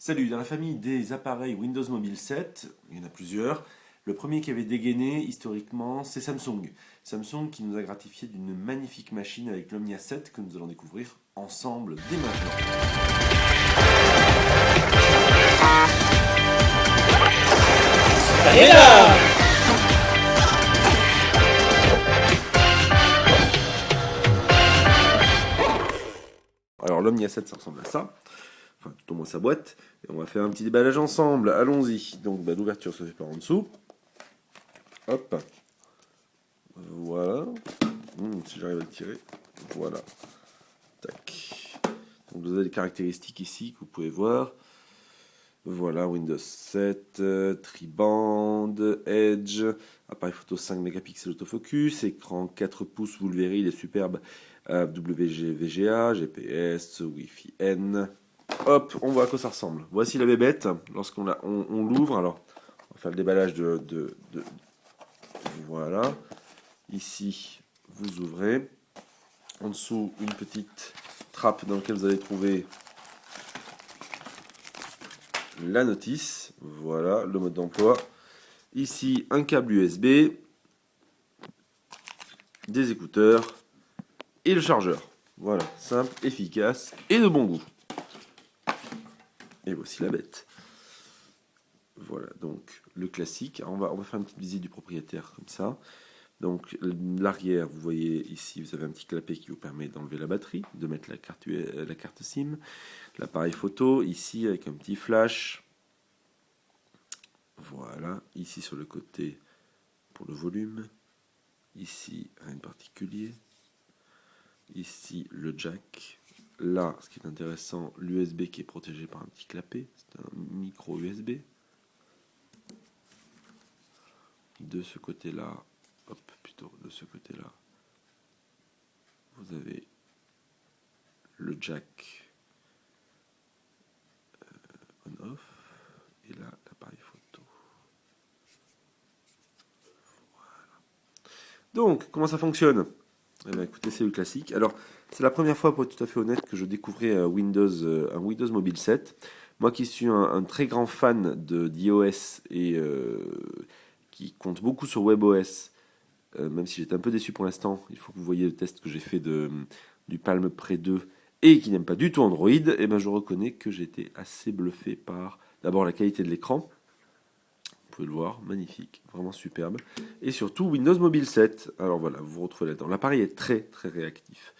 Salut, dans la famille des appareils Windows Mobile 7, il y en a plusieurs. Le premier qui avait dégainé historiquement, c'est Samsung. Samsung qui nous a gratifié d'une magnifique machine avec l'Omnia 7 que nous allons découvrir ensemble dès maintenant. Allez là! Alors l'Omnia 7, ça ressemble à ça. Enfin, tout au moins sa boîte. Et on va faire un petit déballage ensemble. Allons-y. Donc l'ouverture se fait par en dessous. Hop. Voilà. Si j'arrive à le tirer. Voilà. Tac. Donc vous avez les caractéristiques ici que vous pouvez voir. Voilà, Windows 7, Triband, Edge, appareil photo 5 mégapixels autofocus, écran 4 pouces, vous le verrez, il est superbe, WG-VGA, GPS, Wi-Fi N. Hop, on voit à quoi ça ressemble. Voici la bébête, lorsqu'on on l'ouvre, alors on va faire le déballage Voilà, ici vous ouvrez, en dessous une petite trappe dans laquelle vous allez trouver la notice, voilà, le mode d'emploi. Ici, un câble USB, des écouteurs et le chargeur. Voilà, simple, efficace et de bon goût. Et voici la bête. Voilà, donc le classique. Alors, on va faire une petite visite du propriétaire comme ça. Donc l'arrière, vous voyez ici, vous avez un petit clapet qui vous permet d'enlever la batterie, de mettre la carte SIM, l'appareil photo, ici avec un petit flash. Voilà, ici sur le côté pour le volume, ici rien de particulier, ici le jack, là ce qui est intéressant, l'USB qui est protégé par un petit clapet, c'est un micro USB. De ce côté-là, de ce côté-là, vous avez le jack on-off, et là l'appareil photo. Donc, comment ça fonctionne? Eh bien, écoutez, c'est le classique. Alors, c'est la première fois, pour être tout à fait honnête, que je découvrais un Windows Mobile 7. Moi qui suis un très grand fan d'iOS et qui compte beaucoup sur WebOS, même si j'étais un peu déçu pour l'instant, il faut que vous voyez le test que j'ai fait du Palm Pre 2 et qui n'aime pas du tout Android, et ben je reconnais que j'étais assez bluffé par d'abord la qualité de l'écran. Vous pouvez le voir, magnifique, vraiment superbe. Et surtout Windows Mobile 7. Alors voilà, vous vous retrouvez là-dedans. L'appareil est très très réactif.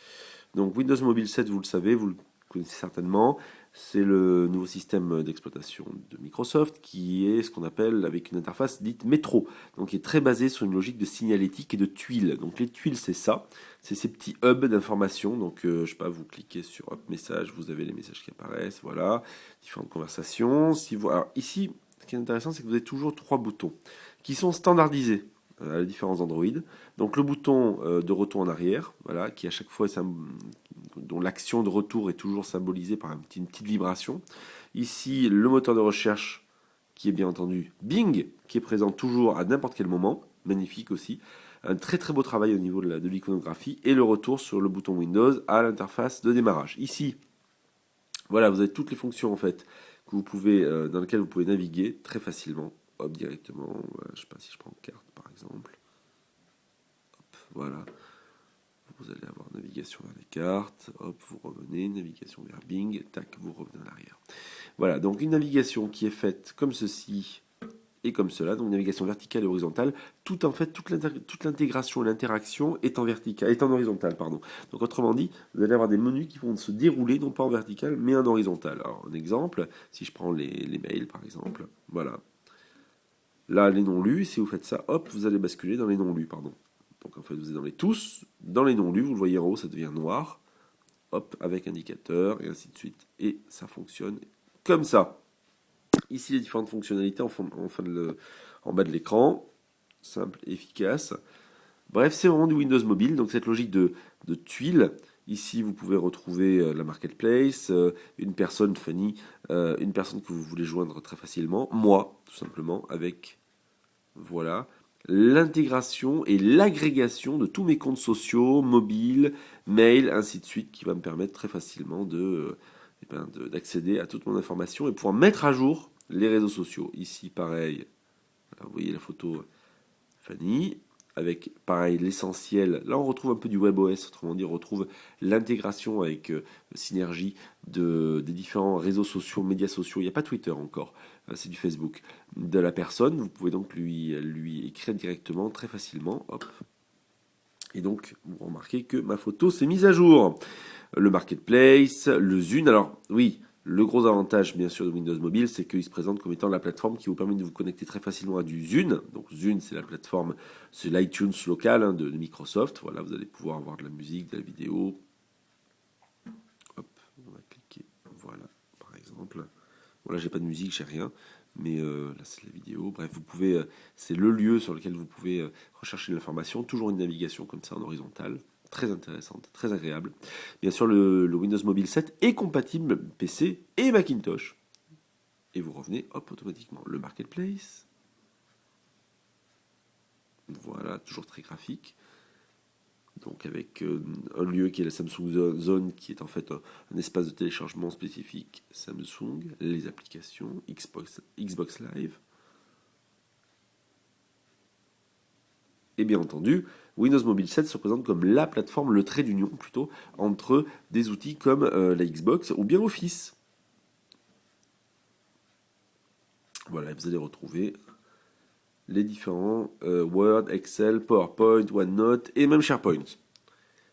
Donc Windows Mobile 7, vous le savez, vous le connaissez certainement. C'est le nouveau système d'exploitation de Microsoft qui est ce qu'on appelle avec une interface dite métro. Donc qui est très basée sur une logique de signalétique et de tuiles. Donc les tuiles, c'est ça. C'est ces petits hubs d'informations. Donc je sais pas, vous cliquez sur Hop Message, vous avez les messages qui apparaissent. Voilà, différentes conversations. Alors ici, ce qui est intéressant, c'est que vous avez toujours 3 boutons qui sont standardisés à la différence d'Android. Donc le bouton de retour en arrière, voilà, qui à chaque fois dont l'action de retour est toujours symbolisée par une petite vibration. Ici, le moteur de recherche qui est bien entendu Bing, qui est présent toujours à n'importe quel moment, magnifique aussi. Un très très beau travail au niveau de l'iconographie et le retour sur le bouton Windows à l'interface de démarrage. Ici, voilà, vous avez toutes les fonctions en fait que vous pouvez, dans lesquelles vous pouvez naviguer très facilement, hop, directement. Voilà, je ne sais pas si je prends carte par exemple. Hop, voilà. Vous allez avoir navigation vers les cartes, hop, vous revenez, navigation vers Bing, tac, vous revenez en arrière. Voilà, donc une navigation qui est faite comme ceci et comme cela, donc navigation verticale et horizontale. Tout en fait, toute l'intégration, l'interaction est en verticale, est en horizontale, pardon. Donc autrement dit, vous allez avoir des menus qui vont se dérouler non pas en vertical, mais en horizontal. Alors un exemple, si je prends les mails par exemple, voilà. Là, les non lus, si vous faites ça, hop, vous allez basculer dans les non lus, pardon. Donc en fait, vous êtes dans les tous, dans les non lus, vous le voyez en haut, ça devient noir, hop, avec indicateur, et ainsi de suite. Et ça fonctionne comme ça. Ici, les différentes fonctionnalités en bas de l'écran, simple, efficace. Bref, c'est vraiment du Windows Mobile, donc cette logique de tuiles. Ici, vous pouvez retrouver la marketplace, une personne, Fanny, une personne que vous voulez joindre très facilement, moi, tout simplement, avec, voilà, l'intégration et l'agrégation de tous mes comptes sociaux, mobiles, mails, ainsi de suite, qui va me permettre très facilement d'accéder à toute mon information et pouvoir mettre à jour les réseaux sociaux. Ici, pareil, voilà, vous voyez la photo Fanny, avec pareil l'essentiel. Là, on retrouve un peu du WebOS, autrement dit, on retrouve l'intégration avec Synergie des différents réseaux sociaux, médias sociaux. Il n'y a pas Twitter encore, c'est du Facebook. De la personne, vous pouvez donc lui écrire directement, très facilement. Hop. Et donc, vous remarquez que ma photo s'est mise à jour. Le Marketplace, le Zune. Alors, oui, le gros avantage, bien sûr, de Windows Mobile, c'est qu'il se présente comme étant la plateforme qui vous permet de vous connecter très facilement à du Zune. Donc, Zune, c'est la plateforme, c'est l'iTunes local de Microsoft. Voilà, vous allez pouvoir avoir de la musique, de la vidéo. Hop, on va cliquer. Voilà, par exemple. Voilà, j'ai pas de musique, j'ai rien. Mais là, c'est la vidéo. Bref, vous pouvez, c'est le lieu sur lequel vous pouvez rechercher de l'information. Toujours une navigation comme ça en horizontal. Très intéressante, très agréable. Bien sûr, le Windows Mobile 7 est compatible PC et Macintosh. Et vous revenez, hop, automatiquement. Le Marketplace. Voilà, toujours très graphique. Donc avec un lieu qui est la Samsung Zone, qui est en fait un espace de téléchargement spécifique Samsung, les applications, Xbox Live. Et bien entendu, Windows Mobile 7 se présente comme la plateforme, le trait d'union plutôt, entre des outils comme la Xbox ou bien Office. Voilà, vous allez retrouver les différents Word, Excel, PowerPoint, OneNote et même SharePoint.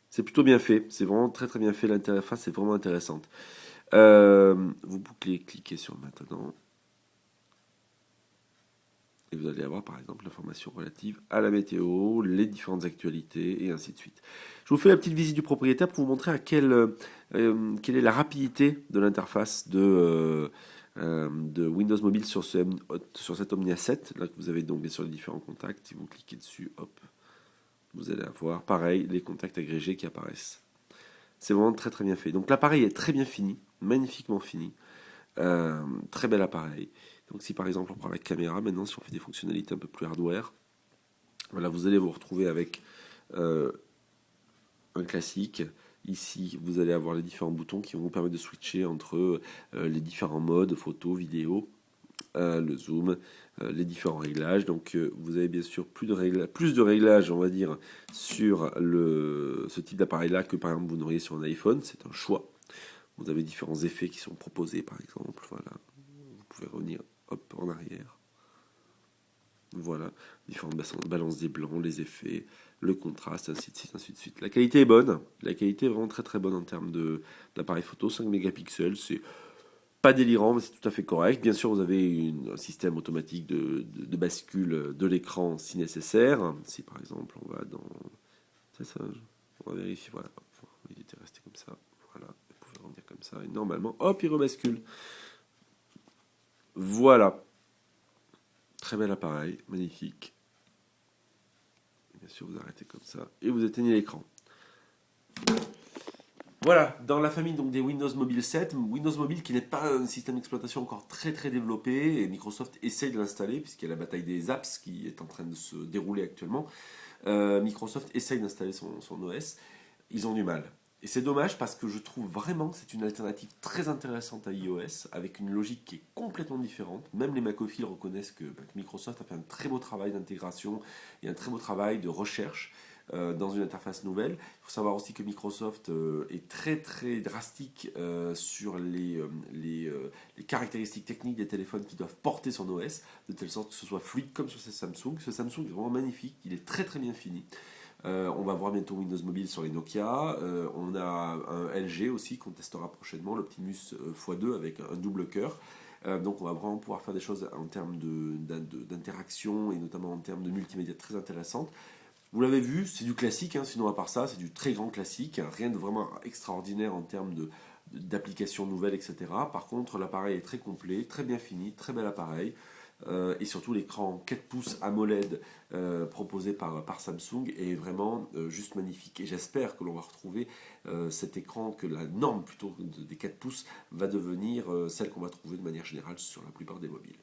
C'est plutôt bien fait, c'est vraiment très très bien fait, l'interface est vraiment intéressante. Vous cliquez sur maintenant. Et vous allez avoir par exemple l'information relative à la météo, les différentes actualités et ainsi de suite. Je vous fais la petite visite du propriétaire pour vous montrer quelle est la rapidité de l'interface de Windows Mobile sur cet Omnia 7. Là que vous avez donc bien sûr les différents contacts. Si vous cliquez dessus, hop, vous allez avoir pareil les contacts agrégés qui apparaissent. C'est vraiment très très bien fait. Donc l'appareil est très bien fini, magnifiquement fini. Très bel appareil. Donc si par exemple on prend la caméra, maintenant si on fait des fonctionnalités un peu plus hardware, voilà, vous allez vous retrouver avec un classique. Ici, vous allez avoir les différents boutons qui vont vous permettre de switcher entre les différents modes, photo, vidéo, le zoom, les différents réglages. Donc vous avez bien sûr plus de réglages, on va dire, sur ce type d'appareil-là que par exemple vous n'auriez sur un iPhone. C'est un choix. Vous avez différents effets qui sont proposés, par exemple. Voilà, vous pouvez revenir hop en arrière. Voilà, différentes balances des blancs, les effets, le contraste, ainsi de suite, ainsi de suite. La qualité est bonne. La qualité est vraiment très très bonne en termes d'appareil photo. 5 mégapixels, c'est pas délirant, mais c'est tout à fait correct. Bien sûr, vous avez un système automatique de bascule de l'écran si nécessaire. Si par exemple on va dans... C'est ça, on va vérifier, voilà. Il était resté comme ça. Voilà, vous pouvez revenir comme ça. Et normalement, hop, il rebascule. Voilà. Très bel appareil, magnifique. Et bien sûr, vous arrêtez comme ça et vous éteignez l'écran. Voilà, dans la famille donc des Windows Mobile 7, Windows Mobile qui n'est pas un système d'exploitation encore très très développé, et Microsoft essaye de l'installer puisqu'il y a la bataille des apps qui est en train de se dérouler actuellement. Microsoft essaye d'installer son OS, ils ont du mal. Et c'est dommage parce que je trouve vraiment que c'est une alternative très intéressante à iOS, avec une logique qui est complètement différente. Même les macophiles reconnaissent que Microsoft a fait un très beau travail d'intégration et un très beau travail de recherche dans une interface nouvelle. Il faut savoir aussi que Microsoft est très très drastique sur les caractéristiques techniques des téléphones qui doivent porter son OS, de telle sorte que ce soit fluide comme sur ces Samsung. Ce Samsung est vraiment magnifique, il est très très bien fini. On va voir bientôt Windows Mobile sur les Nokia. On a un LG aussi qu'on testera prochainement, l'Optimus x2 avec un double cœur. Donc on va vraiment pouvoir faire des choses en termes d'interaction et notamment en termes de multimédia très intéressantes. Vous l'avez vu, c'est du classique, hein, sinon à part ça, c'est du très grand classique, rien de vraiment extraordinaire en termes d'applications nouvelles, etc. Par contre, l'appareil est très complet, très bien fini, très bel appareil. Et surtout l'écran 4 pouces AMOLED proposé par Samsung est vraiment juste magnifique. Et j'espère que l'on va retrouver cet écran, que la norme plutôt des 4 pouces va devenir celle qu'on va trouver de manière générale sur la plupart des mobiles.